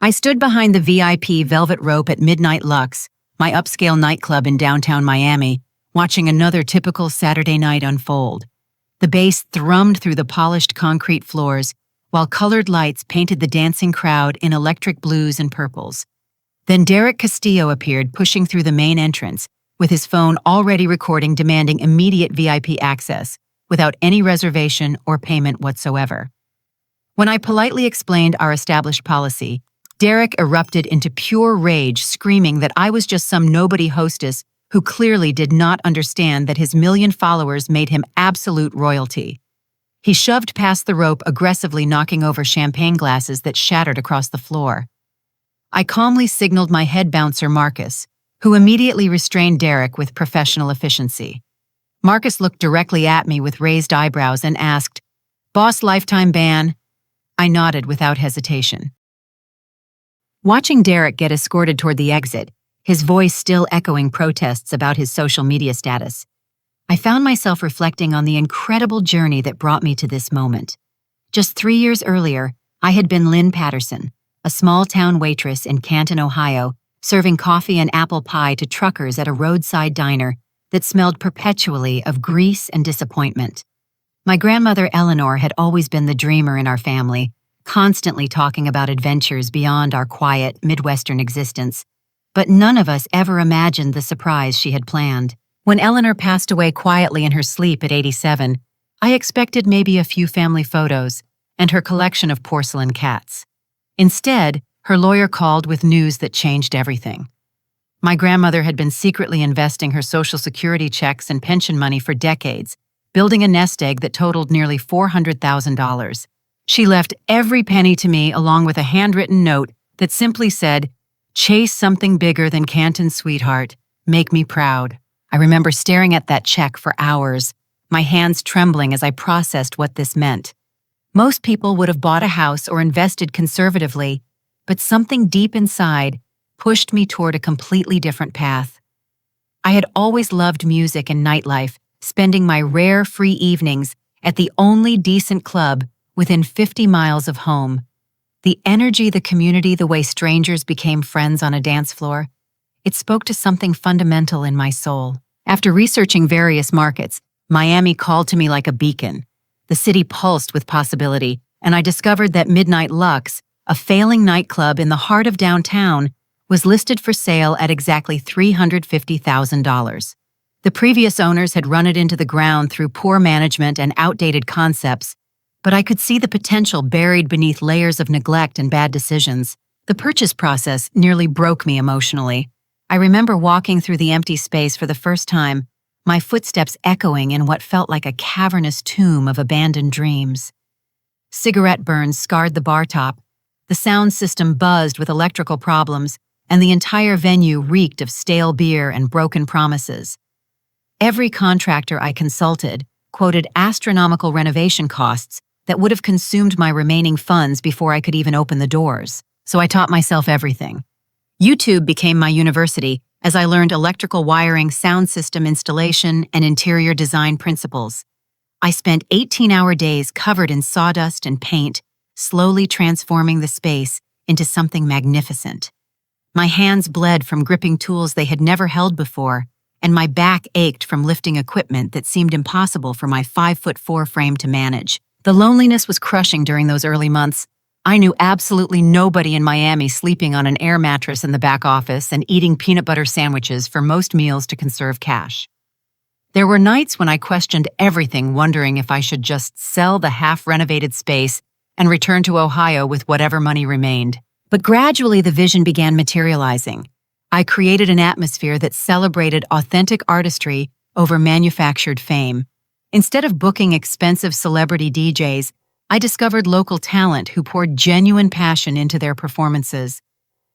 I stood behind the VIP velvet rope at Midnight Lux, my upscale nightclub in downtown Miami, watching another typical Saturday night unfold. The bass thrummed through the polished concrete floors, while colored lights painted the dancing crowd in electric blues and purples. Then Derek Castillo appeared, pushing through the main entrance, with his phone already recording, demanding immediate VIP access, without any reservation or payment whatsoever. When I politely explained our established policy, Derek erupted into pure rage, screaming that I was just some nobody hostess who clearly did not understand that his million followers made him absolute royalty. He shoved past the rope, aggressively knocking over champagne glasses that shattered across the floor. I calmly signaled my head bouncer, Marcus, who immediately restrained Derek with professional efficiency. Marcus looked directly at me with raised eyebrows and asked, "Boss, lifetime ban?" I nodded without hesitation. Watching Derek get escorted toward the exit, his voice still echoing protests about his social media status, I found myself reflecting on the incredible journey that brought me to this moment. Just 3 years earlier, I had been Lynn Patterson, a small-town waitress in Canton, Ohio, serving coffee and apple pie to truckers at a roadside diner that smelled perpetually of grease and disappointment. My grandmother Eleanor had always been the dreamer in our family, constantly talking about adventures beyond our quiet, Midwestern existence, but none of us ever imagined the surprise she had planned. When Eleanor passed away quietly in her sleep at 87, I expected maybe a few family photos and her collection of porcelain cats. Instead, her lawyer called with news that changed everything. My grandmother had been secretly investing her Social Security checks and pension money for decades, building a nest egg that totaled nearly $400,000. She left every penny to me, along with a handwritten note that simply said, "Chase something bigger than Canton, sweetheart. Make me proud." I remember staring at that check for hours, my hands trembling as I processed what this meant. Most people would have bought a house or invested conservatively, but something deep inside pushed me toward a completely different path. I had always loved music and nightlife, spending my rare free evenings at the only decent club within 50 miles of home. The energy, the community, the way strangers became friends on a dance floor, it spoke to something fundamental in my soul. After researching various markets, Miami called to me like a beacon. The city pulsed with possibility, and I discovered that Midnight Lux, a failing nightclub in the heart of downtown, was listed for sale at exactly $350,000. The previous owners had run it into the ground through poor management and outdated concepts, but I could see the potential buried beneath layers of neglect and bad decisions. The purchase process nearly broke me emotionally. I remember walking through the empty space for the first time, my footsteps echoing in what felt like a cavernous tomb of abandoned dreams. Cigarette burns scarred the bar top, the sound system buzzed with electrical problems, and the entire venue reeked of stale beer and broken promises. Every contractor I consulted quoted astronomical renovation costs that would have consumed my remaining funds before I could even open the doors, so I taught myself everything. YouTube became my university as I learned electrical wiring, sound system installation, and interior design principles. I spent 18-hour days covered in sawdust and paint, slowly transforming the space into something magnificent. My hands bled from gripping tools they had never held before, and my back ached from lifting equipment that seemed impossible for my 5'4" frame to manage. The loneliness was crushing during those early months. I knew absolutely nobody in Miami, sleeping on an air mattress in the back office and eating peanut butter sandwiches for most meals to conserve cash. There were nights when I questioned everything, wondering if I should just sell the half-renovated space and return to Ohio with whatever money remained. But gradually the vision began materializing. I created an atmosphere that celebrated authentic artistry over manufactured fame. Instead of booking expensive celebrity DJs, I discovered local talent who poured genuine passion into their performances.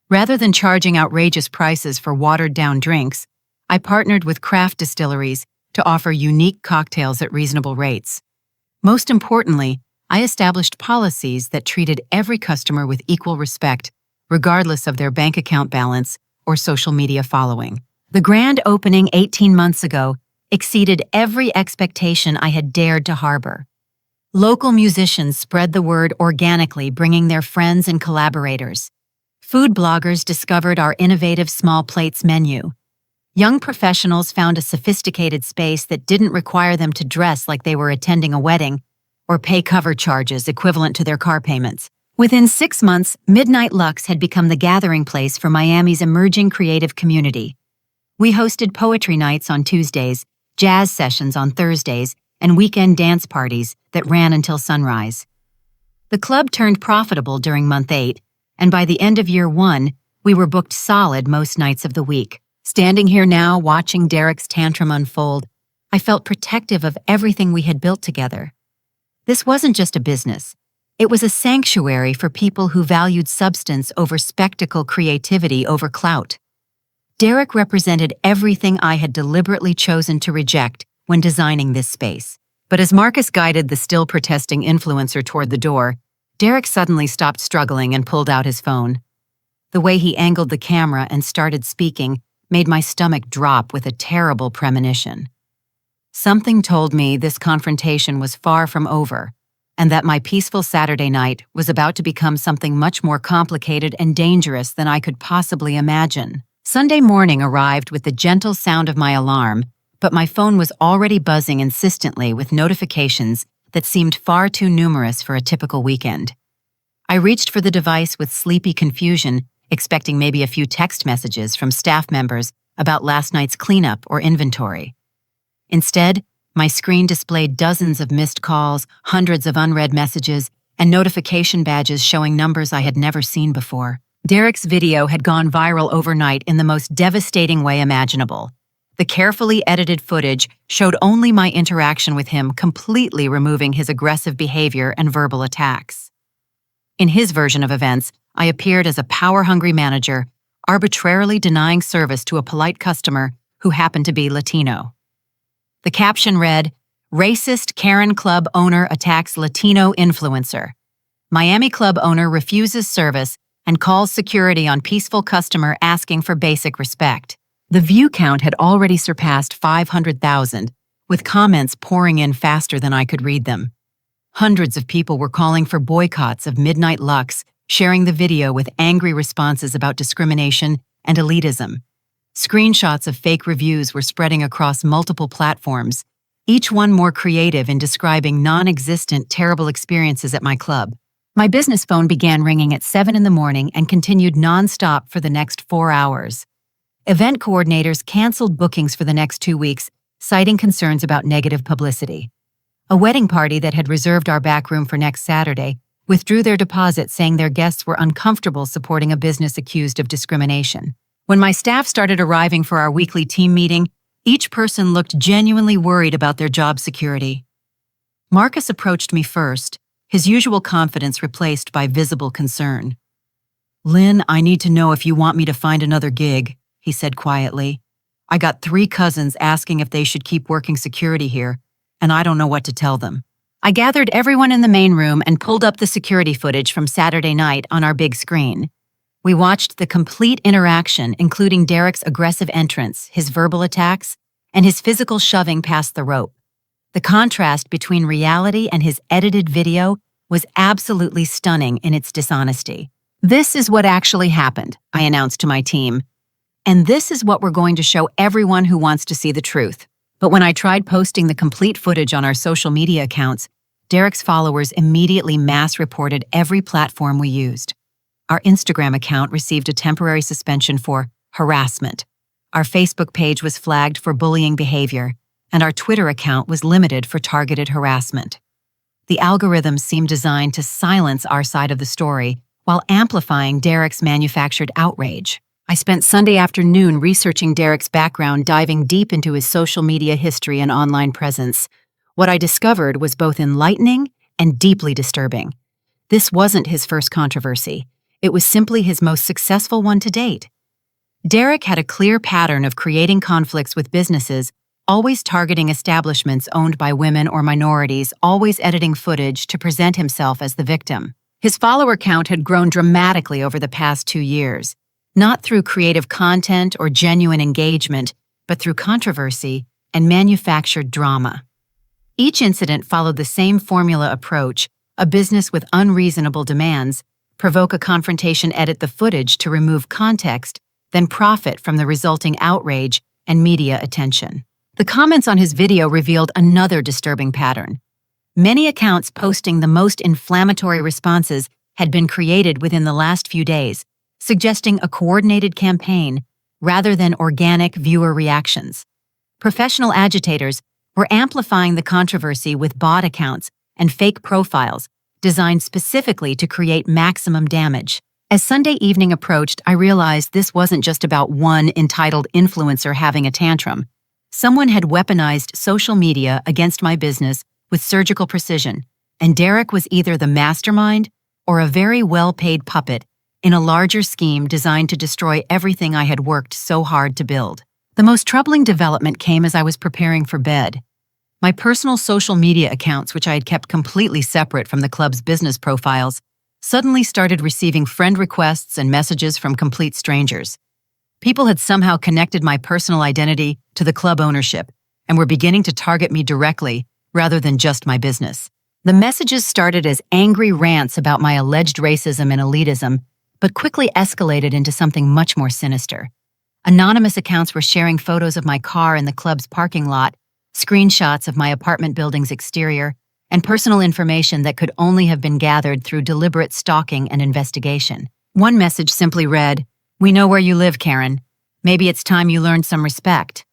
Rather than charging outrageous prices for watered-down drinks, I partnered with craft distilleries to offer unique cocktails at reasonable rates. Most importantly, I established policies that treated every customer with equal respect, regardless of their bank account balance or social media following. The grand opening 18 months ago exceeded every expectation I had dared to harbor. Local musicians spread the word organically, bringing their friends and collaborators. Food bloggers discovered our innovative small plates menu. Young professionals found a sophisticated space that didn't require them to dress like they were attending a wedding or pay cover charges equivalent to their car payments. Within 6 months, Midnight Lux had become the gathering place for Miami's emerging creative community. We hosted poetry nights on Tuesdays, jazz sessions on Thursdays, and weekend dance parties that ran until sunrise. The club turned profitable during month 8, and by the end of year 1, we were booked solid most nights of the week. Standing here now, watching Derek's tantrum unfold, I felt protective of everything we had built together. This wasn't just a business. It was a sanctuary for people who valued substance over spectacle, creativity over clout. Derek represented everything I had deliberately chosen to reject when designing this space. But as Marcus guided the still protesting influencer toward the door, Derek suddenly stopped struggling and pulled out his phone. The way he angled the camera and started speaking made my stomach drop with a terrible premonition. Something told me this confrontation was far from over, and that my peaceful Saturday night was about to become something much more complicated and dangerous than I could possibly imagine. Sunday morning arrived with the gentle sound of my alarm, but my phone was already buzzing insistently with notifications that seemed far too numerous for a typical weekend. I reached for the device with sleepy confusion, expecting maybe a few text messages from staff members about last night's cleanup or inventory. Instead, my screen displayed dozens of missed calls, hundreds of unread messages, and notification badges showing numbers I had never seen before. Derek's video had gone viral overnight in the most devastating way imaginable. The carefully edited footage showed only my interaction with him, completely removing his aggressive behavior and verbal attacks. In his version of events, I appeared as a power-hungry manager, arbitrarily denying service to a polite customer who happened to be Latino. The caption read, "Racist Karen Club owner attacks Latino influencer. Miami club owner refuses service and calls security on peaceful customer asking for basic respect." The view count had already surpassed 500,000, with comments pouring in faster than I could read them. Hundreds of people were calling for boycotts of Midnight Lux, sharing the video with angry responses about discrimination and elitism. Screenshots of fake reviews were spreading across multiple platforms, each one more creative in describing non-existent terrible experiences at my club. My business phone began ringing at 7 in the morning and continued non-stop for the next 4 hours. Event coordinators canceled bookings for the next 2 weeks, citing concerns about negative publicity. A wedding party that had reserved our back room for next Saturday withdrew their deposit, saying their guests were uncomfortable supporting a business accused of discrimination. When my staff started arriving for our weekly team meeting, each person looked genuinely worried about their job security. Marcus approached me first, his usual confidence replaced by visible concern. "Lynn, I need to know if you want me to find another gig," he said quietly. "I got 3 cousins asking if they should keep working security here, and I don't know what to tell them." I gathered everyone in the main room and pulled up the security footage from Saturday night on our big screen. We watched the complete interaction, including Derek's aggressive entrance, his verbal attacks, and his physical shoving past the rope. The contrast between reality and his edited video was absolutely stunning in its dishonesty. "This is what actually happened," I announced to my team. "And this is what we're going to show everyone who wants to see the truth." But when I tried posting the complete footage on our social media accounts, Derek's followers immediately mass-reported every platform we used. Our Instagram account received a temporary suspension for harassment. Our Facebook page was flagged for bullying behavior, and our Twitter account was limited for targeted harassment. The algorithms seemed designed to silence our side of the story while amplifying Derek's manufactured outrage. I spent Sunday afternoon researching Derek's background, diving deep into his social media history and online presence. What I discovered was both enlightening and deeply disturbing. This wasn't his first controversy. It was simply his most successful one to date. Derek had a clear pattern of creating conflicts with businesses, always targeting establishments owned by women or minorities, always editing footage to present himself as the victim. His follower count had grown dramatically over the past 2 years, not through creative content or genuine engagement, but through controversy and manufactured drama. Each incident followed the same formula approach: a business with unreasonable demands, provoke a confrontation, edit the footage to remove context, then profit from the resulting outrage and media attention. The comments on his video revealed another disturbing pattern. Many accounts posting the most inflammatory responses had been created within the last few days, suggesting a coordinated campaign rather than organic viewer reactions. Professional agitators were amplifying the controversy with bot accounts and fake profiles designed specifically to create maximum damage. As Sunday evening approached, I realized this wasn't just about one entitled influencer having a tantrum. Someone had weaponized social media against my business with surgical precision, and Derek was either the mastermind or a very well-paid puppet in a larger scheme designed to destroy everything I had worked so hard to build. The most troubling development came as I was preparing for bed. My personal social media accounts, which I had kept completely separate from the club's business profiles, suddenly started receiving friend requests and messages from complete strangers. People had somehow connected my personal identity to the club ownership and were beginning to target me directly rather than just my business. The messages started as angry rants about my alleged racism and elitism, but quickly escalated into something much more sinister. Anonymous accounts were sharing photos of my car in the club's parking lot, screenshots of my apartment building's exterior, and personal information that could only have been gathered through deliberate stalking and investigation. One message simply read, "We know where you live, Karen. Maybe it's time you learned some respect."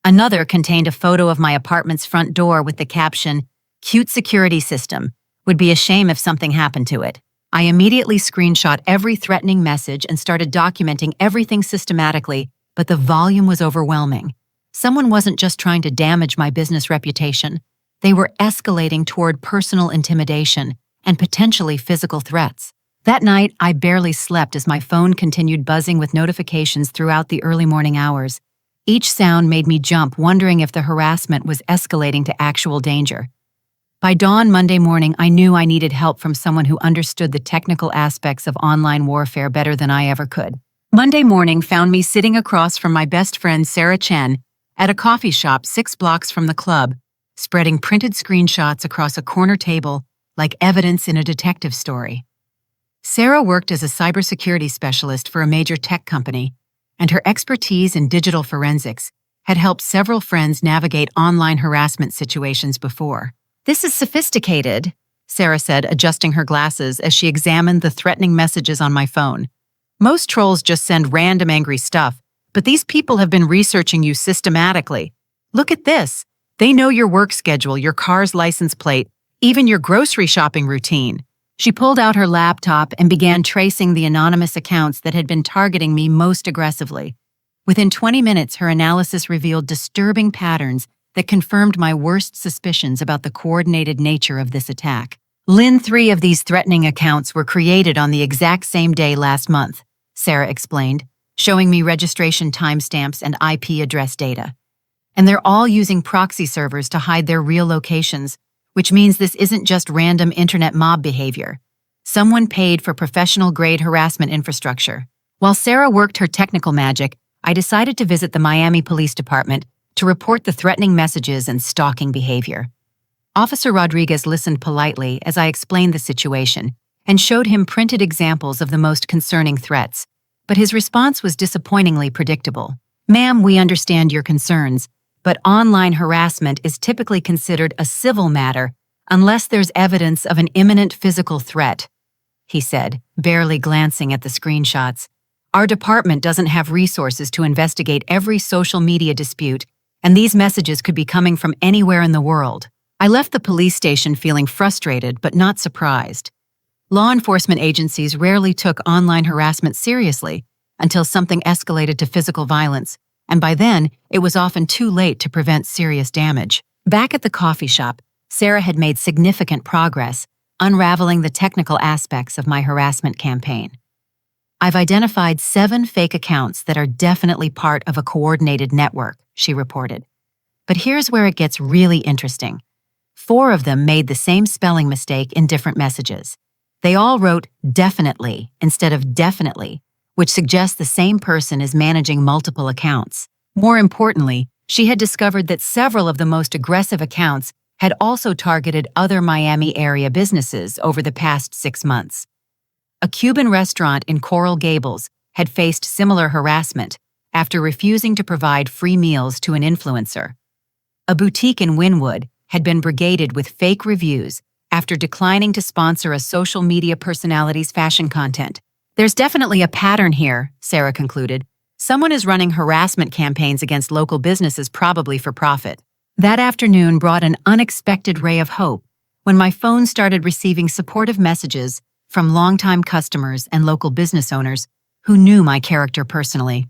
Another contained a photo of my apartment's front door with the caption, "Cute security system. Would be a shame if something happened to it." I immediately screenshot every threatening message and started documenting everything systematically, but the volume was overwhelming. Someone wasn't just trying to damage my business reputation. They were escalating toward personal intimidation and potentially physical threats. That night, I barely slept as my phone continued buzzing with notifications throughout the early morning hours. Each sound made me jump, wondering if the harassment was escalating to actual danger. By dawn Monday morning, I knew I needed help from someone who understood the technical aspects of online warfare better than I ever could. Monday morning found me sitting across from my best friend Sarah Chen at a coffee shop 6 blocks from the club, spreading printed screenshots across a corner table like evidence in a detective story. Sarah worked as a cybersecurity specialist for a major tech company, and her expertise in digital forensics had helped several friends navigate online harassment situations before. "This is sophisticated," Sarah said, adjusting her glasses as she examined the threatening messages on my phone. "Most trolls just send random angry stuff, but these people have been researching you systematically. Look at this. They know your work schedule, your car's license plate, even your grocery shopping routine." She pulled out her laptop and began tracing the anonymous accounts that had been targeting me most aggressively. Within 20 minutes, her analysis revealed disturbing patterns that confirmed my worst suspicions about the coordinated nature of this attack. 3 of these threatening accounts were created on the exact same day last month, Sarah explained, showing me registration timestamps and IP address data. And they're all using proxy servers to hide their real locations, which means this isn't just random internet mob behavior. Someone paid for professional-grade harassment infrastructure. While Sarah worked her technical magic, I decided to visit the Miami Police Department to report the threatening messages and stalking behavior. Officer Rodriguez listened politely as I explained the situation and showed him printed examples of the most concerning threats, but his response was disappointingly predictable. "Ma'am, we understand your concerns, but online harassment is typically considered a civil matter unless there's evidence of an imminent physical threat," he said, barely glancing at the screenshots. "Our department doesn't have resources to investigate every social media dispute, and these messages could be coming from anywhere in the world." I left the police station feeling frustrated but not surprised. Law enforcement agencies rarely took online harassment seriously until something escalated to physical violence, and by then, it was often too late to prevent serious damage. Back at the coffee shop, Sarah had made significant progress, unraveling the technical aspects of my harassment campaign. "I've identified 7 fake accounts that are definitely part of a coordinated network," she reported. "But here's where it gets really interesting. 4 of them made the same spelling mistake in different messages. They all wrote definitely instead of definitely, which suggests the same person is managing multiple accounts. More importantly, she had discovered that several of the most aggressive accounts had also targeted other Miami area businesses over the past 6 months. A Cuban restaurant in Coral Gables had faced similar harassment after refusing to provide free meals to an influencer. A boutique in Wynwood had been brigaded with fake reviews after declining to sponsor a social media personality's fashion content. There's definitely a pattern here, Sarah concluded. Someone is running harassment campaigns against local businesses, probably for profit. That afternoon brought an unexpected ray of hope when my phone started receiving supportive messages from longtime customers and local business owners who knew my character personally.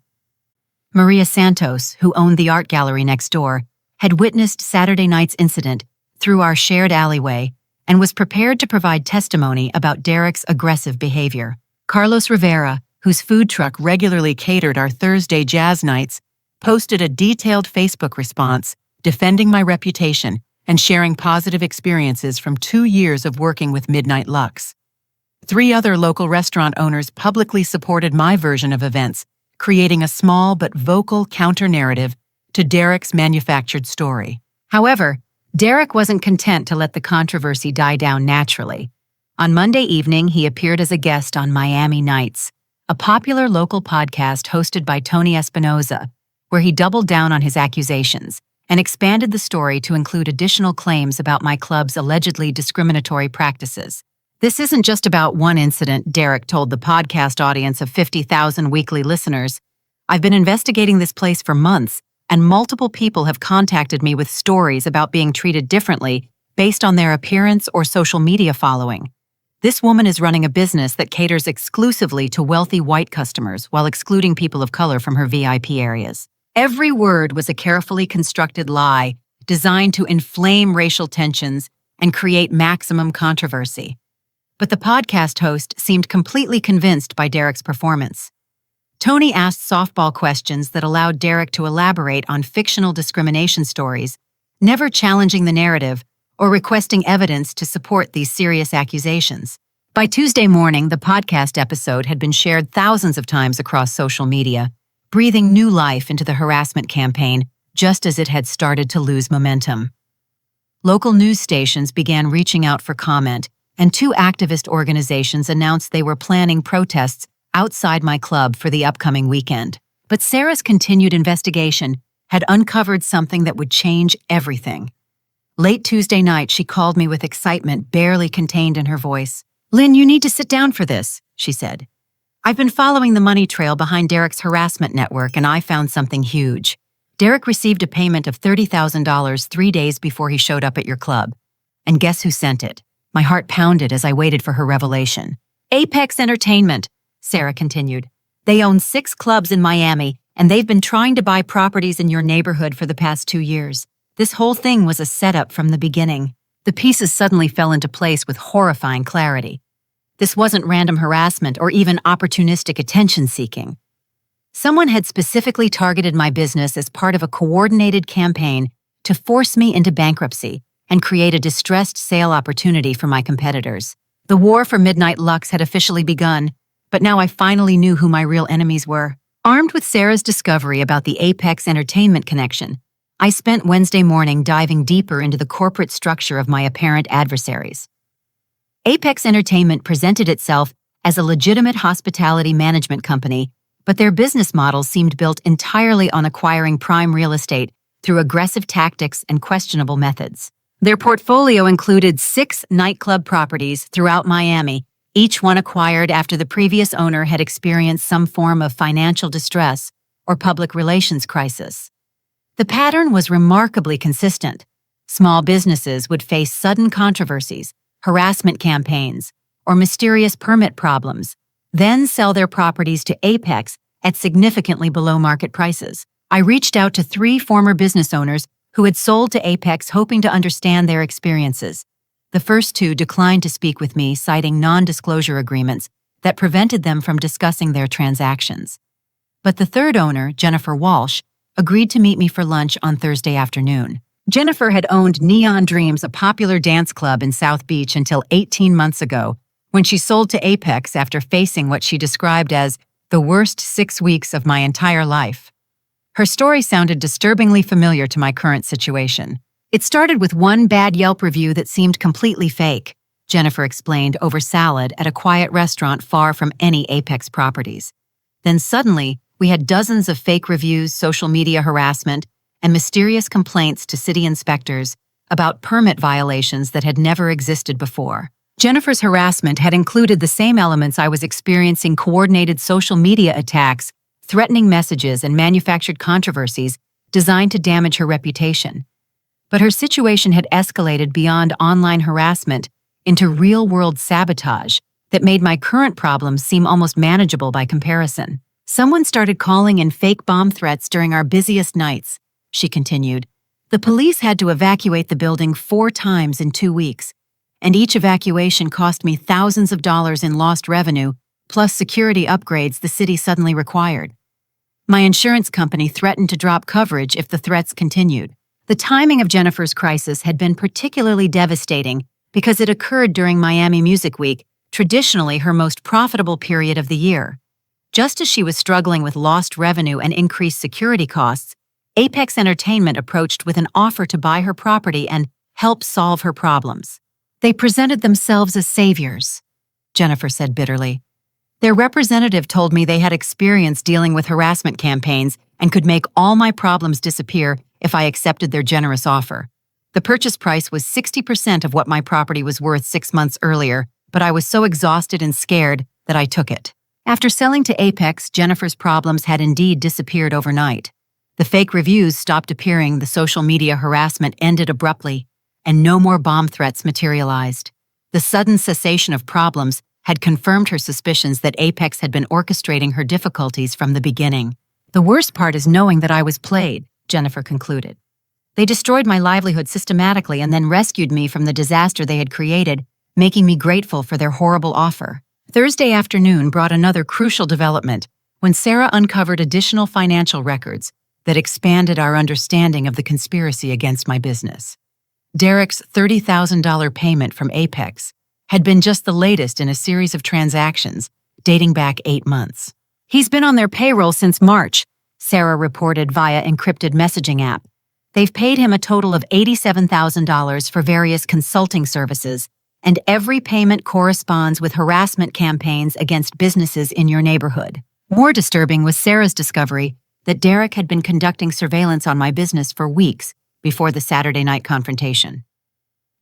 Maria Santos, who owned the art gallery next door, had witnessed Saturday night's incident through our shared alleyway and was prepared to provide testimony about Derek's aggressive behavior. Carlos Rivera, whose food truck regularly catered our Thursday jazz nights, posted a detailed Facebook response defending my reputation and sharing positive experiences from 2 years of working with Midnight Lux. 3 other local restaurant owners publicly supported my version of events, creating a small but vocal counter-narrative to Derek's manufactured story. However, Derek wasn't content to let the controversy die down naturally. On Monday evening, he appeared as a guest on Miami Nights, a popular local podcast hosted by Tony Espinoza, where he doubled down on his accusations and expanded the story to include additional claims about my club's allegedly discriminatory practices. This isn't just about one incident, Derek told the podcast audience of 50,000 weekly listeners. I've been investigating this place for months, and multiple people have contacted me with stories about being treated differently based on their appearance or social media following. This woman is running a business that caters exclusively to wealthy white customers while excluding people of color from her VIP areas. Every word was a carefully constructed lie designed to inflame racial tensions and create maximum controversy. But the podcast host seemed completely convinced by Derek's performance. Tony asked softball questions that allowed Derek to elaborate on fictional discrimination stories, never challenging the narrative or requesting evidence to support these serious accusations. By Tuesday morning, the podcast episode had been shared thousands of times across social media, breathing new life into the harassment campaign just as it had started to lose momentum. Local news stations began reaching out for comment, and 2 activist organizations announced they were planning protests outside my club for the upcoming weekend. But Sarah's continued investigation had uncovered something that would change everything. Late Tuesday night, she called me with excitement barely contained in her voice. "Lynn, you need to sit down for this," she said. "I've been following the money trail behind Derek's harassment network, and I found something huge. Derek received a payment of $30,000 3 days before he showed up at your club. And guess who sent it?" My heart pounded as I waited for her revelation. "Apex Entertainment," Sarah continued. "They own 6 clubs in Miami, and they've been trying to buy properties in your neighborhood for the past 2 years. This whole thing was a setup from the beginning." The pieces suddenly fell into place with horrifying clarity. This wasn't random harassment or even opportunistic attention-seeking. Someone had specifically targeted my business as part of a coordinated campaign to force me into bankruptcy and create a distressed sale opportunity for my competitors. The war for Midnight Lux had officially begun, but now I finally knew who my real enemies were. Armed with Sarah's discovery about the Apex Entertainment connection, I spent Wednesday morning diving deeper into the corporate structure of my apparent adversaries. Apex Entertainment presented itself as a legitimate hospitality management company, but their business model seemed built entirely on acquiring prime real estate through aggressive tactics and questionable methods. Their portfolio included 6 nightclub properties throughout Miami, each one acquired after the previous owner had experienced some form of financial distress or public relations crisis. The pattern was remarkably consistent. Small businesses would face sudden controversies, harassment campaigns, or mysterious permit problems, then sell their properties to Apex at significantly below market prices. I reached out to 3 former business owners who had sold to Apex, hoping to understand their experiences. The first 2 declined to speak with me, citing non-disclosure agreements that prevented them from discussing their transactions. But the third owner, Jennifer Walsh, agreed to meet me for lunch on Thursday afternoon. Jennifer had owned Neon Dreams, a popular dance club in South Beach, until 18 months ago, when she sold to Apex after facing what she described as the worst 6 weeks of my entire life. Her story sounded disturbingly familiar to my current situation. It started with one bad Yelp review that seemed completely fake. Jennifer explained over salad at a quiet restaurant far from any Apex properties. Then suddenly, we had dozens of fake reviews, social media harassment, and mysterious complaints to city inspectors about permit violations that had never existed before. Jennifer's harassment had included the same elements I was experiencing: coordinated social media attacks, threatening messages, and manufactured controversies designed to damage her reputation. But her situation had escalated beyond online harassment into real-world sabotage that made my current problems seem almost manageable by comparison. Someone started calling in fake bomb threats during our busiest nights, she continued. The police had to evacuate the building 4 times in 2 weeks, and each evacuation cost me thousands of dollars in lost revenue, plus security upgrades the city suddenly required. My insurance company threatened to drop coverage if the threats continued. The timing of Jennifer's crisis had been particularly devastating because it occurred during Miami Music Week, traditionally her most profitable period of the year. Just as she was struggling with lost revenue and increased security costs, Apex Entertainment approached with an offer to buy her property and help solve her problems. They presented themselves as saviors, Jennifer said bitterly. Their representative told me they had experience dealing with harassment campaigns and could make all my problems disappear if I accepted their generous offer. The purchase price was 60% of what my property was worth 6 months earlier, but I was so exhausted and scared that I took it. After selling to Apex, Jennifer's problems had indeed disappeared overnight. The fake reviews stopped appearing, the social media harassment ended abruptly, and no more bomb threats materialized. The sudden cessation of problems had confirmed her suspicions that Apex had been orchestrating her difficulties from the beginning. The worst part is knowing that I was played, Jennifer concluded. They destroyed my livelihood systematically and then rescued me from the disaster they had created, making me grateful for their horrible offer. Thursday afternoon brought another crucial development when Sarah uncovered additional financial records that expanded our understanding of the conspiracy against my business. Derek's $30,000 payment from Apex had been just the latest in a series of transactions dating back 8 months. He's been on their payroll since March, Sarah reported via encrypted messaging app. They've paid him a total of $87,000 for various consulting services, and every payment corresponds with harassment campaigns against businesses in your neighborhood. More disturbing was Sarah's discovery that Derek had been conducting surveillance on my business for weeks before the Saturday night confrontation.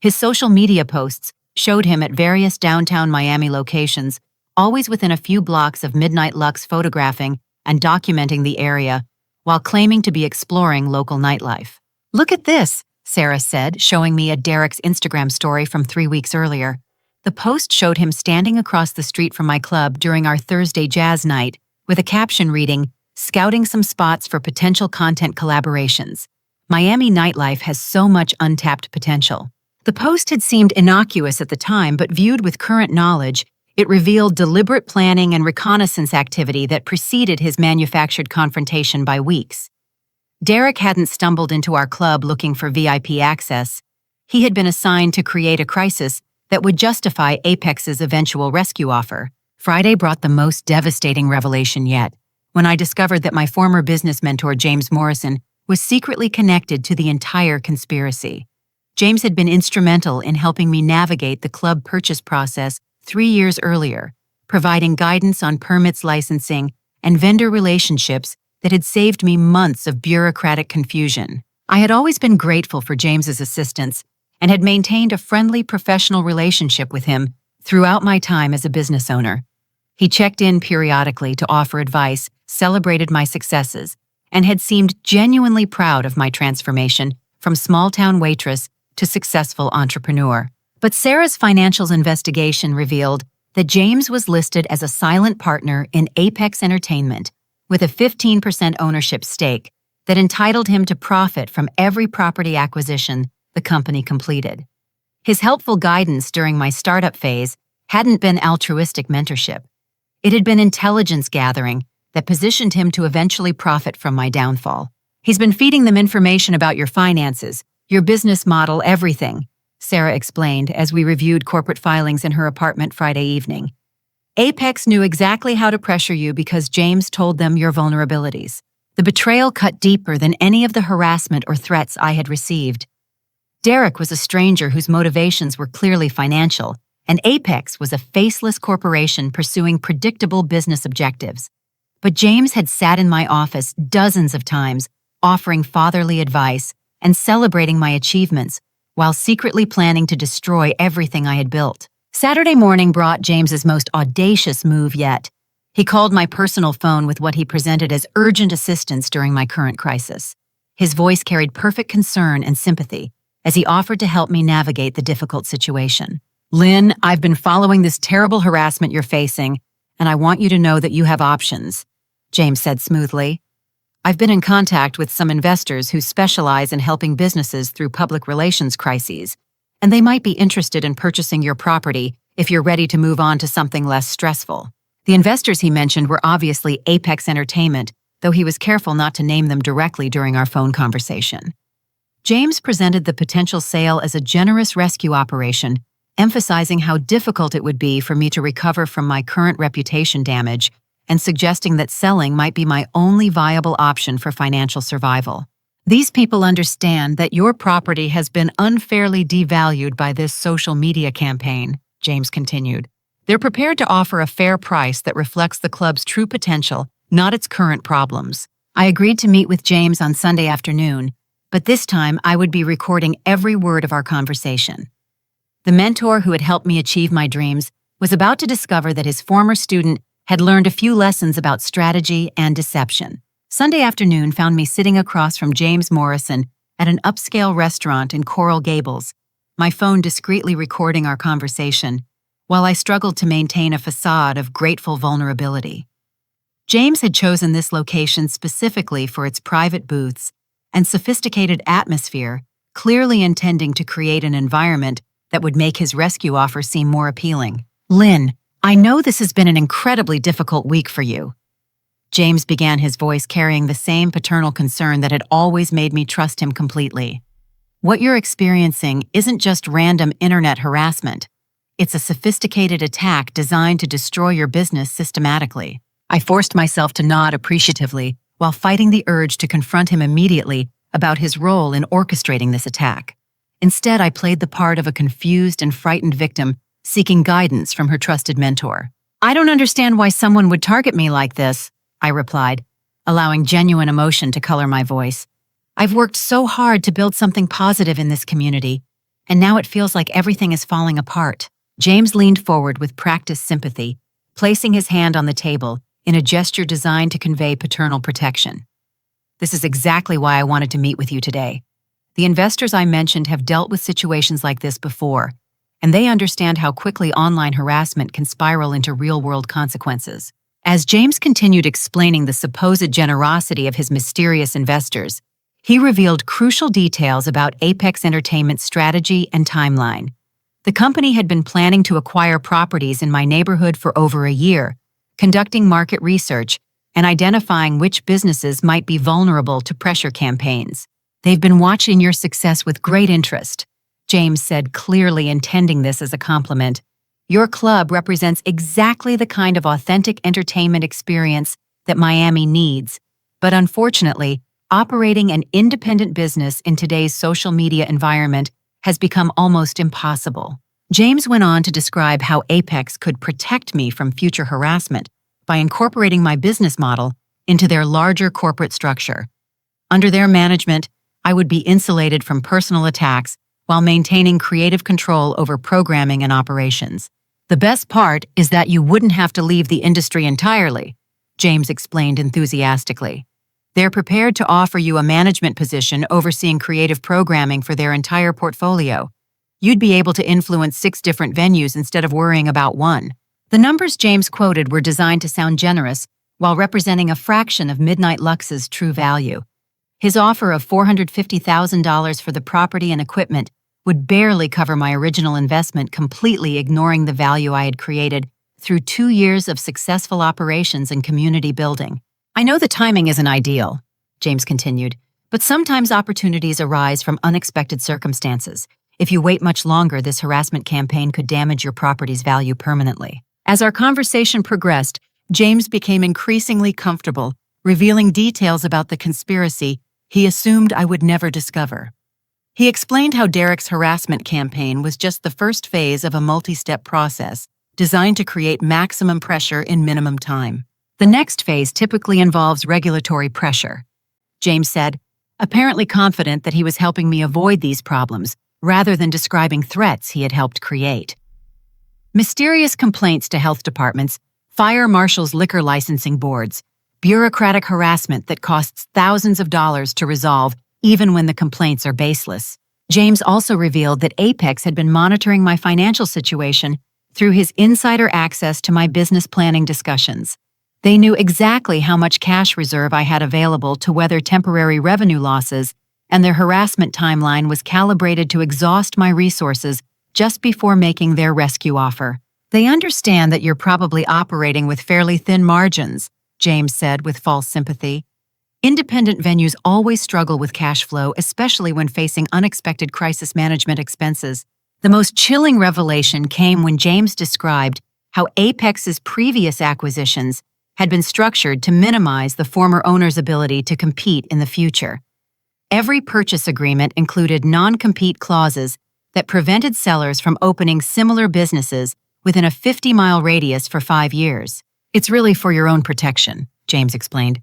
His social media posts showed him at various downtown Miami locations, always within a few blocks of Midnight Lux, photographing and documenting the area while claiming to be exploring local nightlife. "Look at this," Sarah said, showing me a Derek's Instagram story from 3 weeks earlier. The post showed him standing across the street from my club during our Thursday jazz night with a caption reading, "Scouting some spots for potential content collaborations. Miami nightlife has so much untapped potential." The post had seemed innocuous at the time, but viewed with current knowledge, it revealed deliberate planning and reconnaissance activity that preceded his manufactured confrontation by weeks. Derek hadn't stumbled into our club looking for VIP access. He had been assigned to create a crisis that would justify Apex's eventual rescue offer. Friday brought the most devastating revelation yet, when I discovered that my former business mentor, James Morrison, was secretly connected to the entire conspiracy. James had been instrumental in helping me navigate the club purchase process 3 years earlier, providing guidance on permits, licensing, and vendor relationships that had saved me months of bureaucratic confusion. I had always been grateful for James's assistance and had maintained a friendly, professional relationship with him throughout my time as a business owner. He checked in periodically to offer advice, celebrated my successes, and had seemed genuinely proud of my transformation from small-town waitress to successful entrepreneur. But Sarah's financials investigation revealed that James was listed as a silent partner in Apex Entertainment with a 15% ownership stake that entitled him to profit from every property acquisition the company completed. His helpful guidance during my startup phase hadn't been altruistic mentorship. It had been intelligence gathering that positioned him to eventually profit from my downfall. "He's been feeding them information about your finances, your business model, everything," Sarah explained as we reviewed corporate filings in her apartment Friday evening. "Apex knew exactly how to pressure you because James told them your vulnerabilities." The betrayal cut deeper than any of the harassment or threats I had received. Derek was a stranger whose motivations were clearly financial, and Apex was a faceless corporation pursuing predictable business objectives. But James had sat in my office dozens of times, offering fatherly advice and celebrating my achievements, while secretly planning to destroy everything I had built. Saturday morning brought James's most audacious move yet. He called my personal phone with what he presented as urgent assistance during my current crisis. His voice carried perfect concern and sympathy as he offered to help me navigate the difficult situation. "Lynn, I've been following this terrible harassment you're facing, and I want you to know that you have options," James said smoothly. "I've been in contact with some investors who specialize in helping businesses through public relations crises, and they might be interested in purchasing your property if you're ready to move on to something less stressful." The investors he mentioned were obviously Apex Entertainment, though he was careful not to name them directly during our phone conversation. James presented the potential sale as a generous rescue operation, emphasizing how difficult it would be for me to recover from my current reputation damage and suggesting that selling might be my only viable option for financial survival. "These people understand that your property has been unfairly devalued by this social media campaign," James continued. "They're prepared to offer a fair price that reflects the club's true potential, not its current problems." I agreed to meet with James on Sunday afternoon, but this time I would be recording every word of our conversation. The mentor who had helped me achieve my dreams was about to discover that his former student had learned a few lessons about strategy and deception. Sunday afternoon found me sitting across from James Morrison at an upscale restaurant in Coral Gables, my phone discreetly recording our conversation, while I struggled to maintain a facade of grateful vulnerability. James had chosen this location specifically for its private booths and sophisticated atmosphere, clearly intending to create an environment that would make his rescue offer seem more appealing. "Lynn, I know this has been an incredibly difficult week for you." James began, his voice carrying the same paternal concern that had always made me trust him completely. "What you're experiencing isn't just random internet harassment. It's a sophisticated attack designed to destroy your business systematically." I forced myself to nod appreciatively while fighting the urge to confront him immediately about his role in orchestrating this attack. Instead, I played the part of a confused and frightened victim seeking guidance from her trusted mentor. "I don't understand why someone would target me like this," I replied, allowing genuine emotion to color my voice. "I've worked so hard to build something positive in this community, and now it feels like everything is falling apart." James leaned forward with practiced sympathy, placing his hand on the table in a gesture designed to convey paternal protection. "This is exactly why I wanted to meet with you today. The investors I mentioned have dealt with situations like this before, and they understand how quickly online harassment can spiral into real-world consequences." As James continued explaining the supposed generosity of his mysterious investors, he revealed crucial details about Apex Entertainment's strategy and timeline. The company had been planning to acquire properties in my neighborhood for over a year, conducting market research and identifying which businesses might be vulnerable to pressure campaigns. "They've been watching your success with great interest," James said, clearly intending this as a compliment. "Your club represents exactly the kind of authentic entertainment experience that Miami needs, but unfortunately, operating an independent business in today's social media environment has become almost impossible." James went on to describe how Apex could protect me from future harassment by incorporating my business model into their larger corporate structure. Under their management, I would be insulated from personal attacks while maintaining creative control over programming and operations. "The best part is that you wouldn't have to leave the industry entirely," James explained enthusiastically. "They're prepared to offer you a management position overseeing creative programming for their entire portfolio. You'd be able to influence 6 different venues instead of worrying about one." The numbers James quoted were designed to sound generous while representing a fraction of Midnight Lux's true value. His offer of $450,000 for the property and equipment would barely cover my original investment, completely ignoring the value I had created through 2 years of successful operations and community building. "I know the timing isn't ideal," James continued, "but sometimes opportunities arise from unexpected circumstances. If you wait much longer, this harassment campaign could damage your property's value permanently." As our conversation progressed, James became increasingly comfortable, revealing details about the conspiracy he assumed I would never discover. He explained how Derek's harassment campaign was just the first phase of a multi-step process designed to create maximum pressure in minimum time. The next phase typically involves regulatory pressure, James said, apparently confident that he was helping me avoid these problems rather than describing threats he had helped create. Mysterious complaints to health departments, fire marshals' liquor licensing boards, bureaucratic harassment that costs thousands of dollars to resolve even when the complaints are baseless. James also revealed that Apex had been monitoring my financial situation through his insider access to my business planning discussions. They knew exactly how much cash reserve I had available to weather temporary revenue losses, and their harassment timeline was calibrated to exhaust my resources just before making their rescue offer. They understand that you're probably operating with fairly thin margins, James said with false sympathy. Independent venues always struggle with cash flow, especially when facing unexpected crisis management expenses. The most chilling revelation came when James described how Apex's previous acquisitions had been structured to minimize the former owner's ability to compete in the future. Every purchase agreement included non-compete clauses that prevented sellers from opening similar businesses within a 50-mile radius for 5 years. It's really for your own protection, James explained.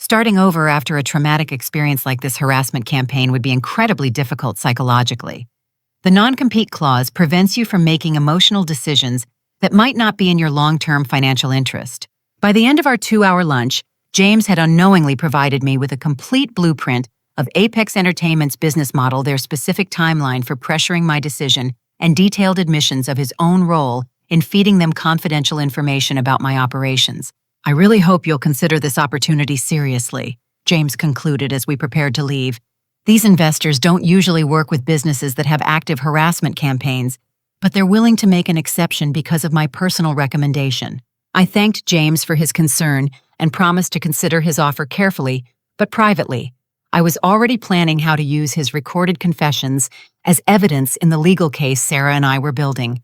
Starting over after a traumatic experience like this harassment campaign would be incredibly difficult psychologically. The non-compete clause prevents you from making emotional decisions that might not be in your long-term financial interest. By the end of our 2-hour lunch, James had unknowingly provided me with a complete blueprint of Apex Entertainment's business model, their specific timeline for pressuring my decision, and detailed admissions of his own role in feeding them confidential information about my operations. I really hope you'll consider this opportunity seriously, James concluded as we prepared to leave. These investors don't usually work with businesses that have active harassment campaigns, but they're willing to make an exception because of my personal recommendation. I thanked James for his concern and promised to consider his offer carefully, but privately. I was already planning how to use his recorded confessions as evidence in the legal case Sarah and I were building.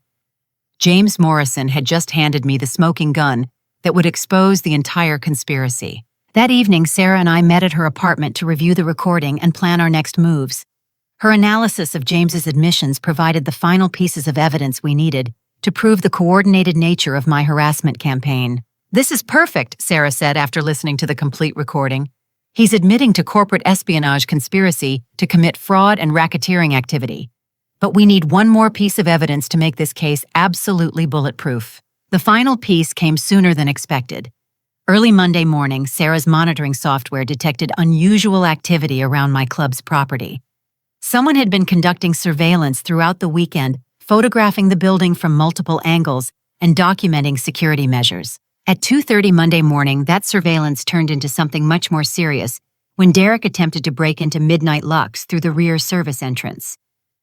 James Morrison had just handed me the smoking gun that would expose the entire conspiracy. That evening, Sarah and I met at her apartment to review the recording and plan our next moves. Her analysis of James's admissions provided the final pieces of evidence we needed to prove the coordinated nature of my harassment campaign. "This is perfect," Sarah said after listening to the complete recording. "He's admitting to corporate espionage conspiracy to commit fraud and racketeering activity. But we need one more piece of evidence to make this case absolutely bulletproof." The final piece came sooner than expected. Early Monday morning, Sarah's monitoring software detected unusual activity around my club's property. Someone had been conducting surveillance throughout the weekend, photographing the building from multiple angles and documenting security measures. At 2:30 Monday morning, that surveillance turned into something much more serious when Derek attempted to break into Midnight Lux through the rear service entrance.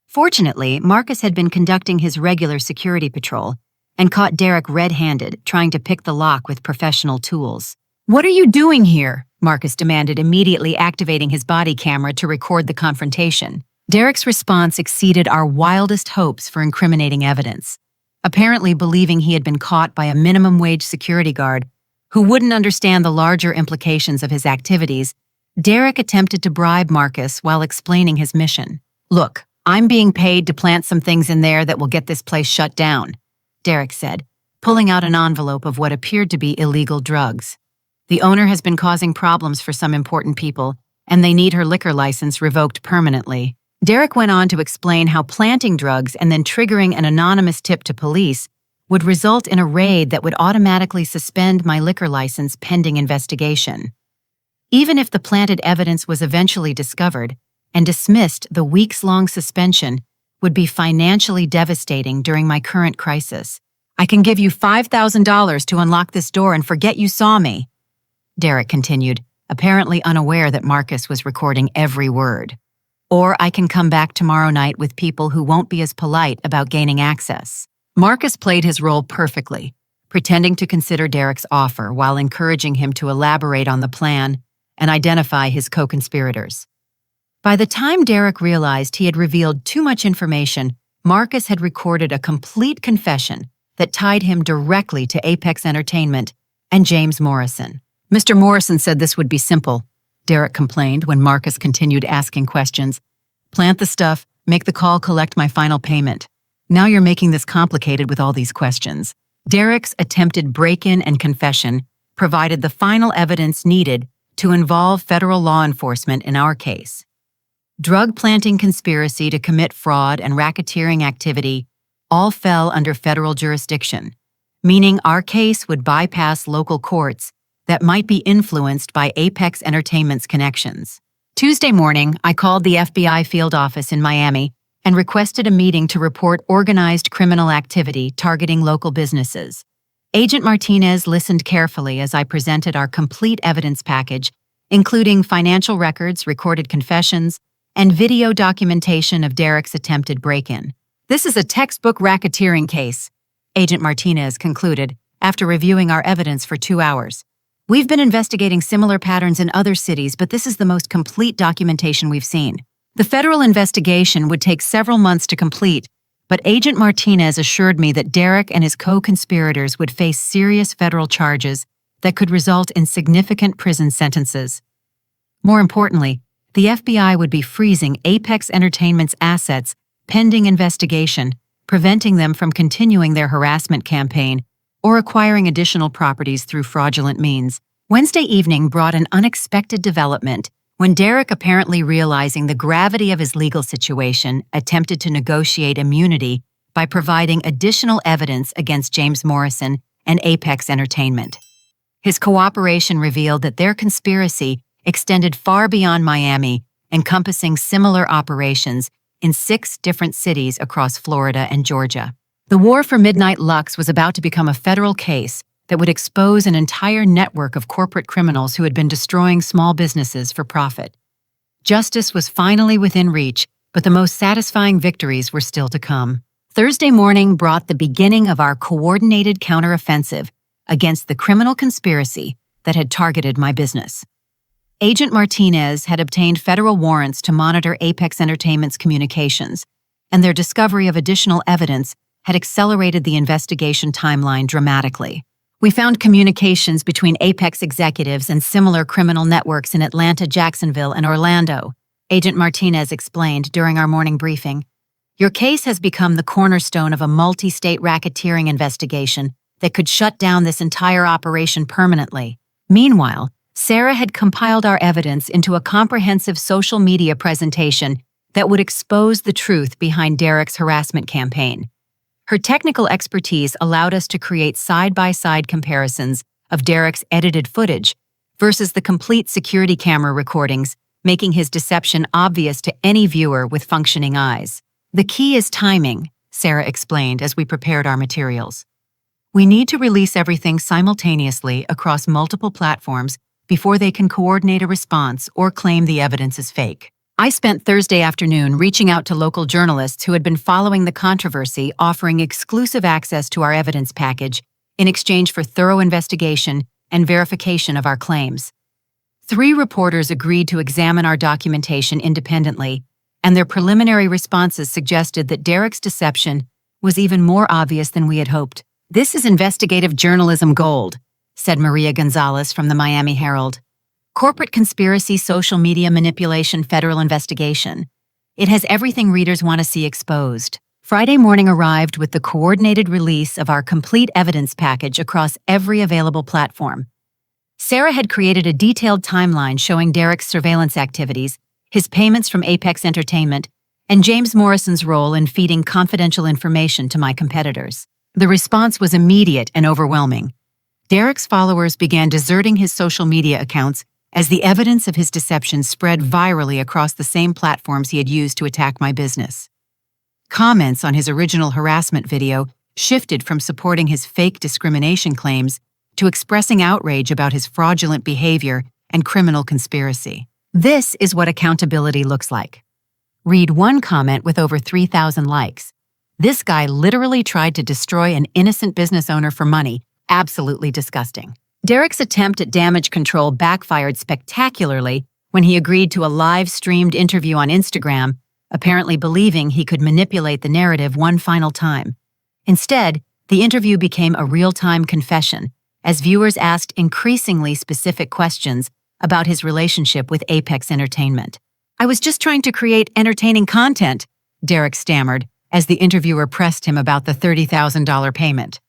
Fortunately, Marcus had been conducting his regular security patrol and caught Derek red-handed, trying to pick the lock with professional tools. "What are you doing here?" Marcus demanded, immediately activating his body camera to record the confrontation. Derek's response exceeded our wildest hopes for incriminating evidence. Apparently believing he had been caught by a minimum-wage security guard who wouldn't understand the larger implications of his activities, Derek attempted to bribe Marcus while explaining his mission. "Look, I'm being paid to plant some things in there that will get this place shut down," Derek said, pulling out an envelope of what appeared to be illegal drugs. "The owner has been causing problems for some important people, and they need her liquor license revoked permanently." Derek went on to explain how planting drugs and then triggering an anonymous tip to police would result in a raid that would automatically suspend my liquor license pending investigation. Even if the planted evidence was eventually discovered and dismissed, the weeks-long suspension would be financially devastating during my current crisis. "I can give you $5,000 to unlock this door and forget you saw me," Derek continued, apparently unaware that Marcus was recording every word. "Or I can come back tomorrow night with people who won't be as polite about gaining access." Marcus played his role perfectly, pretending to consider Derek's offer while encouraging him to elaborate on the plan and identify his co-conspirators. By the time Derek realized he had revealed too much information, Marcus had recorded a complete confession that tied him directly to Apex Entertainment and James Morrison. "Mr. Morrison said this would be simple," Derek complained when Marcus continued asking questions. "Plant the stuff, Make the call, collect my final payment. Now you're making this complicated with all these questions. Derek's attempted break-in and confession provided the final evidence needed to involve federal law enforcement in our case. Drug planting conspiracy to commit fraud and racketeering activity all fell under federal jurisdiction, meaning our case would bypass local courts that might be influenced by Apex Entertainment's connections. Tuesday morning, I called the FBI field office in Miami and requested a meeting to report organized criminal activity targeting local businesses. Agent Martinez listened carefully as I presented our complete evidence package, including financial records, recorded confessions, and video documentation of Derek's attempted break-in. This is a textbook racketeering case, Agent Martinez concluded after reviewing our evidence for 2 hours. We've been investigating similar patterns in other cities, but this is the most complete documentation we've seen. The federal investigation would take several months to complete, but Agent Martinez assured me that Derek and his co-conspirators would face serious federal charges that could result in significant prison sentences. More importantly, the FBI would be freezing Apex Entertainment's assets pending investigation, preventing them from continuing their harassment campaign or acquiring additional properties through fraudulent means. Wednesday evening brought an unexpected development when Derek, apparently realizing the gravity of his legal situation, attempted to negotiate immunity by providing additional evidence against James Morrison and Apex Entertainment. His cooperation revealed that their conspiracy extended far beyond Miami, encompassing similar operations in 6 different cities across Florida and Georgia. The war for Midnight Lux was about to become a federal case that would expose an entire network of corporate criminals who had been destroying small businesses for profit. Justice was finally within reach, but the most satisfying victories were still to come. Thursday morning brought the beginning of our coordinated counteroffensive against the criminal conspiracy that had targeted my business. Agent Martinez had obtained federal warrants to monitor Apex Entertainment's communications, and their discovery of additional evidence had accelerated the investigation timeline dramatically. We found communications between Apex executives and similar criminal networks in Atlanta, Jacksonville, and Orlando, Agent Martinez explained during our morning briefing. Your case has become the cornerstone of a multi-state racketeering investigation that could shut down this entire operation permanently. Meanwhile, Sarah had compiled our evidence into a comprehensive social media presentation that would expose the truth behind Derek's harassment campaign. Her technical expertise allowed us to create side-by-side comparisons of Derek's edited footage versus the complete security camera recordings, making his deception obvious to any viewer with functioning eyes. The key is timing, Sarah explained as we prepared our materials. We need to release everything simultaneously across multiple platforms before they can coordinate a response or claim the evidence is fake. I spent Thursday afternoon reaching out to local journalists who had been following the controversy, offering exclusive access to our evidence package in exchange for thorough investigation and verification of our claims. 3 reporters agreed to examine our documentation independently, and their preliminary responses suggested that Derek's deception was even more obvious than we had hoped. "This is investigative journalism gold," said Maria Gonzalez from the Miami Herald. "Corporate conspiracy, social media manipulation, federal investigation. It has everything readers want to see exposed." Friday morning arrived with the coordinated release of our complete evidence package across every available platform. Sarah had created a detailed timeline showing Derek's surveillance activities, his payments from Apex Entertainment, and James Morrison's role in feeding confidential information to my competitors. The response was immediate and overwhelming. Derek's followers began deserting his social media accounts as the evidence of his deception spread virally across the same platforms he had used to attack my business. Comments on his original harassment video shifted from supporting his fake discrimination claims to expressing outrage about his fraudulent behavior and criminal conspiracy. This is what accountability looks like. Read one comment with over 3,000 likes. "This guy literally tried to destroy an innocent business owner for money. Absolutely disgusting." Derek's attempt at damage control backfired spectacularly when he agreed to a live-streamed interview on Instagram, apparently believing he could manipulate the narrative one final time. Instead, the interview became a real-time confession, as viewers asked increasingly specific questions about his relationship with Apex Entertainment. "I was just trying to create entertaining content," Derek stammered as the interviewer pressed him about the $30,000 payment.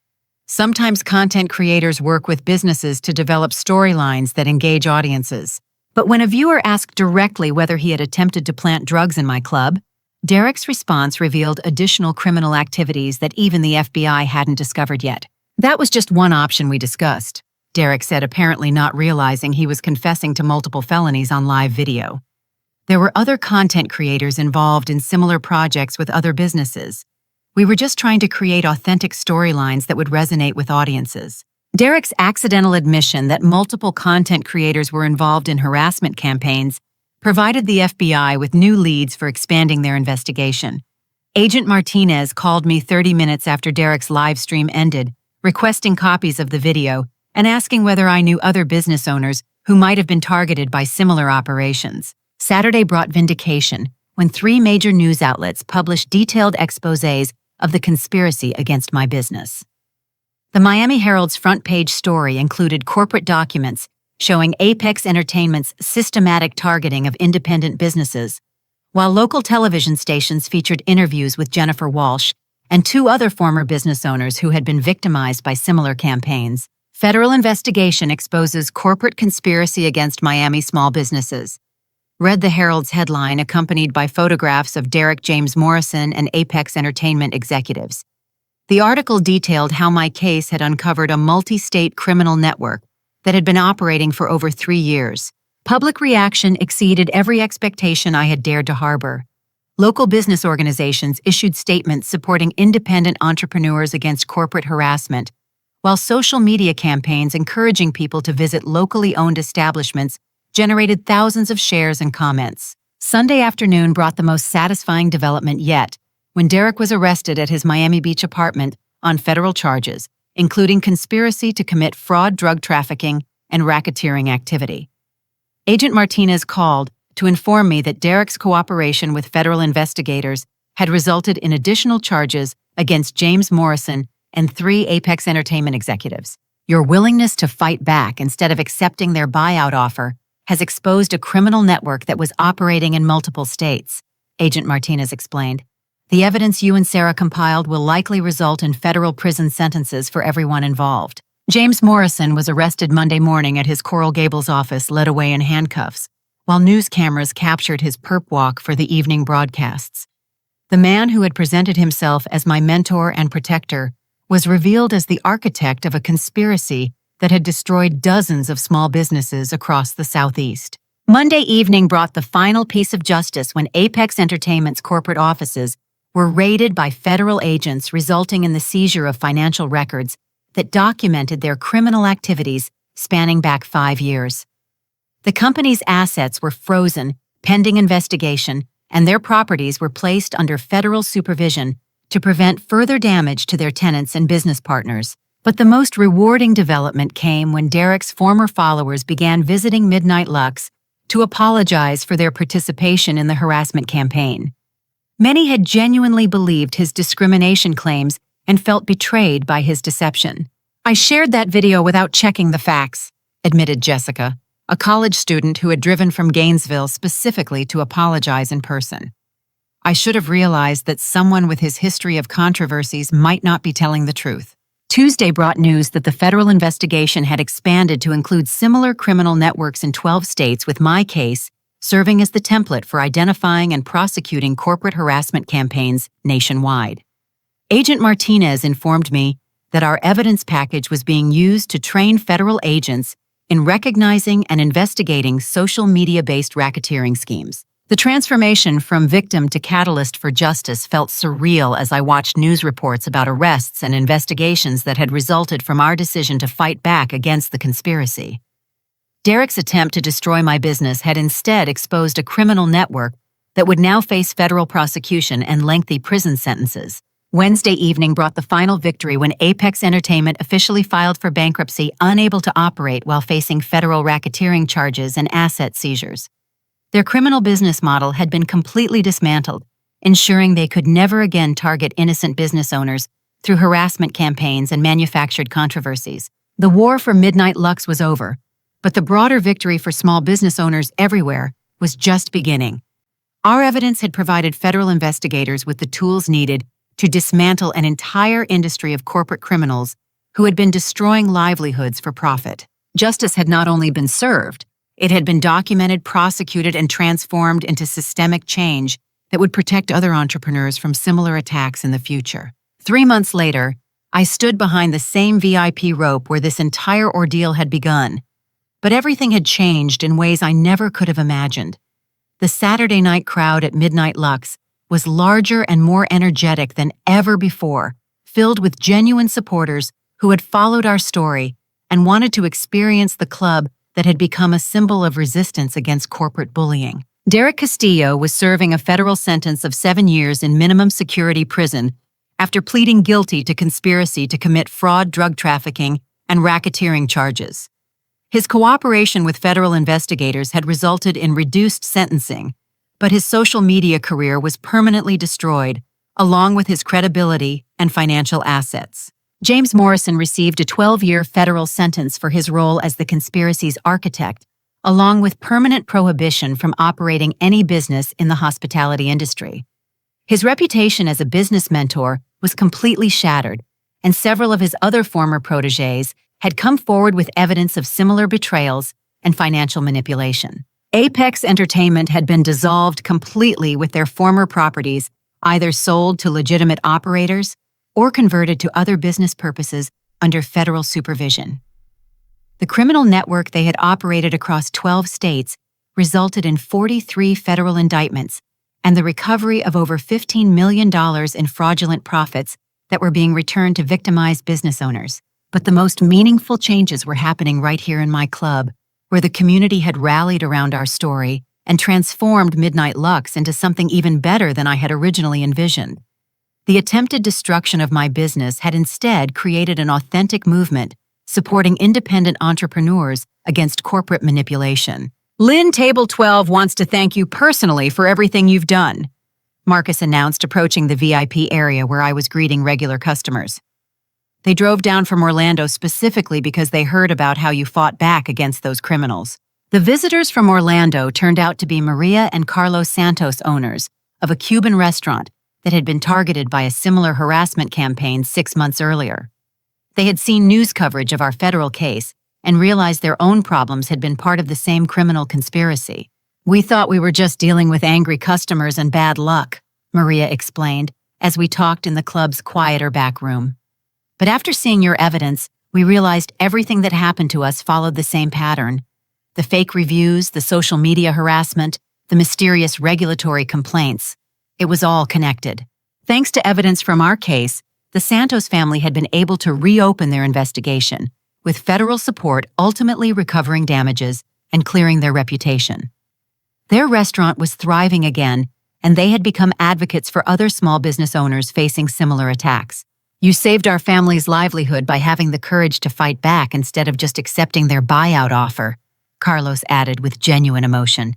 Sometimes content creators work with businesses to develop storylines that engage audiences. But when a viewer asked directly whether he had attempted to plant drugs in my club, Derek's response revealed additional criminal activities that even the FBI hadn't discovered yet. That was just one option we discussed, Derek said, apparently not realizing he was confessing to multiple felonies on live video. There were other content creators involved in similar projects with other businesses. We were just trying to create authentic storylines that would resonate with audiences. Derek's accidental admission that multiple content creators were involved in harassment campaigns provided the FBI with new leads for expanding their investigation. Agent Martinez called me 30 minutes after Derek's live stream ended, requesting copies of the video and asking whether I knew other business owners who might have been targeted by similar operations. Saturday brought vindication when 3 major news outlets published detailed exposés of the conspiracy against my business. The Miami Herald's front-page story included corporate documents showing Apex Entertainment's systematic targeting of independent businesses, while local television stations featured interviews with Jennifer Walsh and 2 other former business owners who had been victimized by similar campaigns. Federal investigation exposes corporate conspiracy against Miami small businesses, read the Herald's headline, accompanied by photographs of Derek James Morrison and Apex Entertainment executives. The article detailed how my case had uncovered a multi-state criminal network that had been operating for over 3 years. Public reaction exceeded every expectation I had dared to harbor. Local business organizations issued statements supporting independent entrepreneurs against corporate harassment, while social media campaigns encouraging people to visit locally owned establishments generated thousands of shares and comments. Sunday afternoon brought the most satisfying development yet, when Derek was arrested at his Miami Beach apartment on federal charges, including conspiracy to commit fraud, drug trafficking, and racketeering activity. Agent Martinez called to inform me that Derek's cooperation with federal investigators had resulted in additional charges against James Morrison and 3 Apex Entertainment executives. Your willingness to fight back instead of accepting their buyout offer has exposed a criminal network that was operating in multiple states, Agent Martinez explained. The evidence you and Sarah compiled will likely result in federal prison sentences for everyone involved. James Morrison was arrested Monday morning at his Coral Gables office, led away in handcuffs, while news cameras captured his perp walk for the evening broadcasts. The man who had presented himself as my mentor and protector was revealed as the architect of a conspiracy that had destroyed dozens of small businesses across the Southeast. Monday evening brought the final piece of justice when Apex Entertainment's corporate offices were raided by federal agents, resulting in the seizure of financial records that documented their criminal activities spanning back 5 years. The company's assets were frozen, pending investigation, and their properties were placed under federal supervision to prevent further damage to their tenants and business partners. But the most rewarding development came when Derek's former followers began visiting Midnight Lux to apologize for their participation in the harassment campaign. Many had genuinely believed his discrimination claims and felt betrayed by his deception. "I shared that video without checking the facts," admitted Jessica, a college student who had driven from Gainesville specifically to apologize in person. "I should have realized that someone with his history of controversies might not be telling the truth." Tuesday brought news that the federal investigation had expanded to include similar criminal networks in 12 states, with my case serving as the template for identifying and prosecuting corporate harassment campaigns nationwide. Agent Martinez informed me that our evidence package was being used to train federal agents in recognizing and investigating social media-based racketeering schemes. The transformation from victim to catalyst for justice felt surreal as I watched news reports about arrests and investigations that had resulted from our decision to fight back against the conspiracy. Derek's attempt to destroy my business had instead exposed a criminal network that would now face federal prosecution and lengthy prison sentences. Wednesday evening brought the final victory when Apex Entertainment officially filed for bankruptcy, unable to operate while facing federal racketeering charges and asset seizures. Their criminal business model had been completely dismantled, ensuring they could never again target innocent business owners through harassment campaigns and manufactured controversies. The war for Midnight Lux was over, but the broader victory for small business owners everywhere was just beginning. Our evidence had provided federal investigators with the tools needed to dismantle an entire industry of corporate criminals who had been destroying livelihoods for profit. Justice had not only been served, it had been documented, prosecuted, and transformed into systemic change that would protect other entrepreneurs from similar attacks in the future. 3 months later, I stood behind the same VIP rope where this entire ordeal had begun. But everything had changed in ways I never could have imagined. The Saturday night crowd at Midnight Lux was larger and more energetic than ever before, filled with genuine supporters who had followed our story and wanted to experience the club that had become a symbol of resistance against corporate bullying. Derek Castillo was serving a federal sentence of 7 years in minimum security prison after pleading guilty to conspiracy to commit fraud, drug trafficking, and racketeering charges. His cooperation with federal investigators had resulted in reduced sentencing, but his social media career was permanently destroyed, along with his credibility and financial assets. James Morrison received a 12-year federal sentence for his role as the conspiracy's architect, along with permanent prohibition from operating any business in the hospitality industry. His reputation as a business mentor was completely shattered, and several of his other former protégés had come forward with evidence of similar betrayals and financial manipulation. Apex Entertainment had been dissolved completely, with their former properties either sold to legitimate operators or converted to other business purposes under federal supervision. The criminal network they had operated across 12 states resulted in 43 federal indictments and the recovery of over $15 million in fraudulent profits that were being returned to victimized business owners. But the most meaningful changes were happening right here in my club, where the community had rallied around our story and transformed Midnight Lux into something even better than I had originally envisioned. The attempted destruction of my business had instead created an authentic movement supporting independent entrepreneurs against corporate manipulation. Lynn Table 12 wants to thank you personally for everything you've done, Marcus announced, approaching the VIP area where I was greeting regular customers. They drove down from Orlando specifically because they heard about how you fought back against those criminals. The visitors from Orlando turned out to be Maria and Carlos Santos, owners of a Cuban restaurant that had been targeted by a similar harassment campaign 6 months earlier. They had seen news coverage of our federal case and realized their own problems had been part of the same criminal conspiracy. "We thought we were just dealing with angry customers and bad luck," Maria explained as we talked in the club's quieter back room. "But after seeing your evidence, we realized everything that happened to us followed the same pattern. The fake reviews, the social media harassment, the mysterious regulatory complaints. It was all connected. Thanks to evidence from our case, the Santos family had been able to reopen their investigation, with federal support ultimately recovering damages and clearing their reputation. Their restaurant was thriving again, and they had become advocates for other small business owners facing similar attacks. You saved our family's livelihood by having the courage to fight back instead of just accepting their buyout offer," Carlos added with genuine emotion.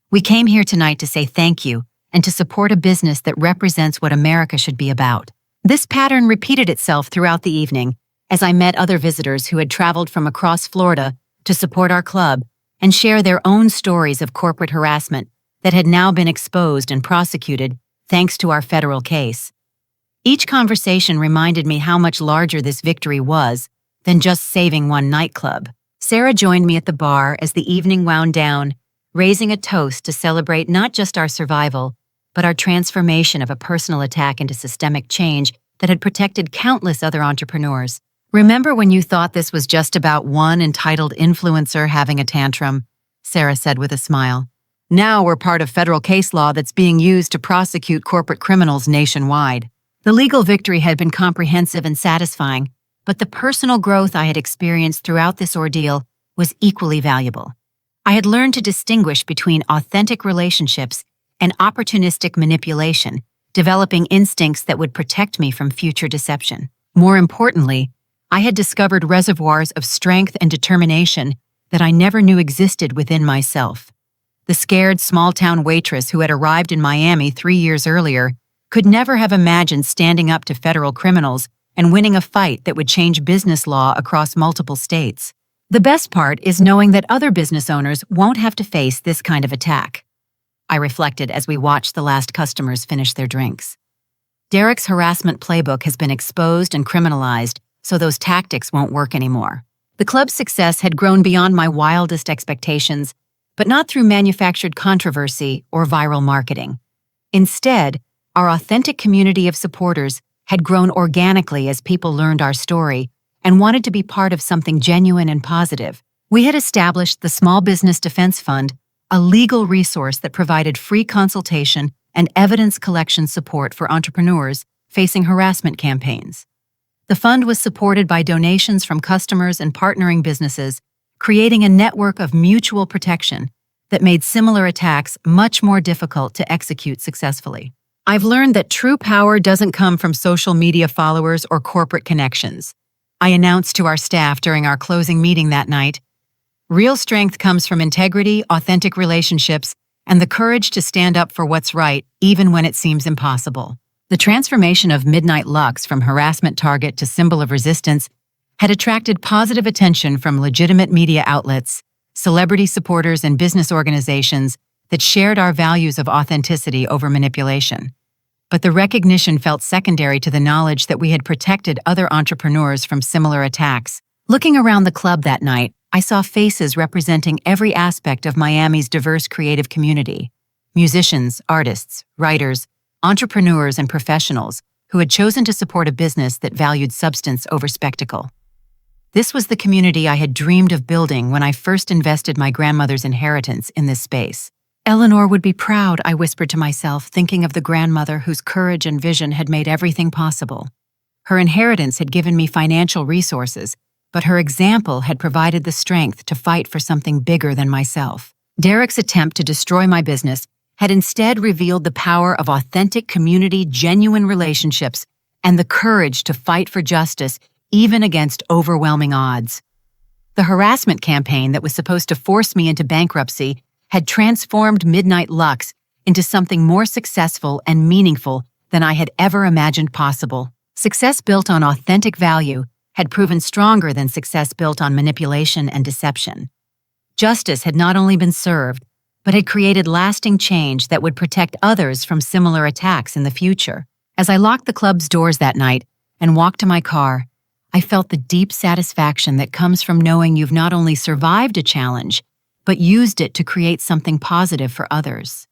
"We came here tonight to say thank you and to support a business that represents what America should be about." This pattern repeated itself throughout the evening as I met other visitors who had traveled from across Florida to support our club and share their own stories of corporate harassment that had now been exposed and prosecuted thanks to our federal case. Each conversation reminded me how much larger this victory was than just saving one nightclub. Sarah joined me at the bar as the evening wound down, raising a toast to celebrate not just our survival, but our transformation of a personal attack into systemic change that had protected countless other entrepreneurs. "Remember when you thought this was just about one entitled influencer having a tantrum?" Sarah said with a smile. "Now we're part of federal case law that's being used to prosecute corporate criminals nationwide." The legal victory had been comprehensive and satisfying, but the personal growth I had experienced throughout this ordeal was equally valuable. I had learned to distinguish between authentic relationships and opportunistic manipulation, developing instincts that would protect me from future deception. More importantly, I had discovered reservoirs of strength and determination that I never knew existed within myself. The scared small-town waitress who had arrived in Miami 3 years earlier could never have imagined standing up to federal criminals and winning a fight that would change business law across multiple states. The best part is knowing that other business owners won't have to face this kind of attack. I reflected as we watched the last customers finish their drinks. Derek's harassment playbook has been exposed and criminalized, so those tactics won't work anymore. The club's success had grown beyond my wildest expectations, but not through manufactured controversy or viral marketing. Instead, our authentic community of supporters had grown organically as people learned our story and wanted to be part of something genuine and positive. We had established the Small Business Defense Fund, a legal resource that provided free consultation and evidence collection support for entrepreneurs facing harassment campaigns. The fund was supported by donations from customers and partnering businesses, creating a network of mutual protection that made similar attacks much more difficult to execute successfully. I've learned that true power doesn't come from social media followers or corporate connections. I announced to our staff during our closing meeting that night, real strength comes from integrity, authentic relationships, and the courage to stand up for what's right, even when it seems impossible. The transformation of Midnight Lux from harassment target to symbol of resistance had attracted positive attention from legitimate media outlets, celebrity supporters, and business organizations that shared our values of authenticity over manipulation. But the recognition felt secondary to the knowledge that we had protected other entrepreneurs from similar attacks. Looking around the club that night, I saw faces representing every aspect of Miami's diverse creative community: musicians, artists, writers, entrepreneurs, and professionals who had chosen to support a business that valued substance over spectacle. This was the community I had dreamed of building when I first invested my grandmother's inheritance in this space. Eleanor would be proud, I whispered to myself, thinking of the grandmother whose courage and vision had made everything possible. Her inheritance had given me financial resources, but her example had provided the strength to fight for something bigger than myself. Derek's attempt to destroy my business had instead revealed the power of authentic community, genuine relationships, and the courage to fight for justice even against overwhelming odds. The harassment campaign that was supposed to force me into bankruptcy had transformed Midnight Lux into something more successful and meaningful than I had ever imagined possible. Success built on authentic value had proven stronger than success built on manipulation and deception. Justice had not only been served, but had created lasting change that would protect others from similar attacks in the future. As I locked the club's doors that night and walked to my car, I felt the deep satisfaction that comes from knowing you've not only survived a challenge, but used it to create something positive for others.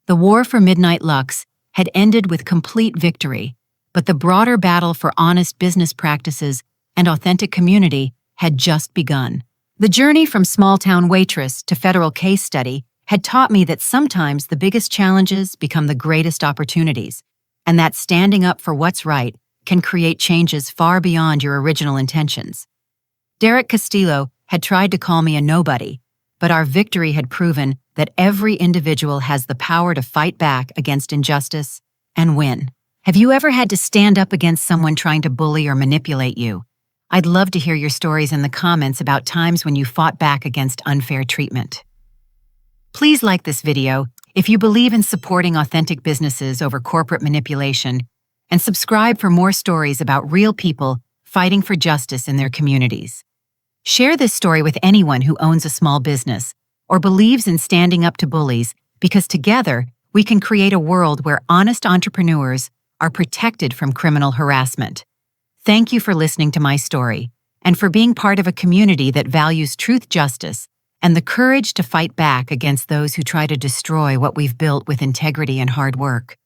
The war for Midnight Lux had ended with complete victory, but the broader battle for honest business practices and authentic community had just begun. The journey from small-town waitress to federal case study had taught me that sometimes the biggest challenges become the greatest opportunities, and that standing up for what's right can create changes far beyond your original intentions. Derek Castillo had tried to call me a nobody, but our victory had proven that every individual has the power to fight back against injustice and win. Have you ever had to stand up against someone trying to bully or manipulate you? I'd love to hear your stories in the comments about times when you fought back against unfair treatment. Please like this video if you believe in supporting authentic businesses over corporate manipulation, and subscribe for more stories about real people fighting for justice in their communities. Share this story with anyone who owns a small business or believes in standing up to bullies, because together we can create a world where honest entrepreneurs are protected from criminal harassment. Thank you for listening to my story and for being part of a community that values truth, justice, and the courage to fight back against those who try to destroy what we've built with integrity and hard work.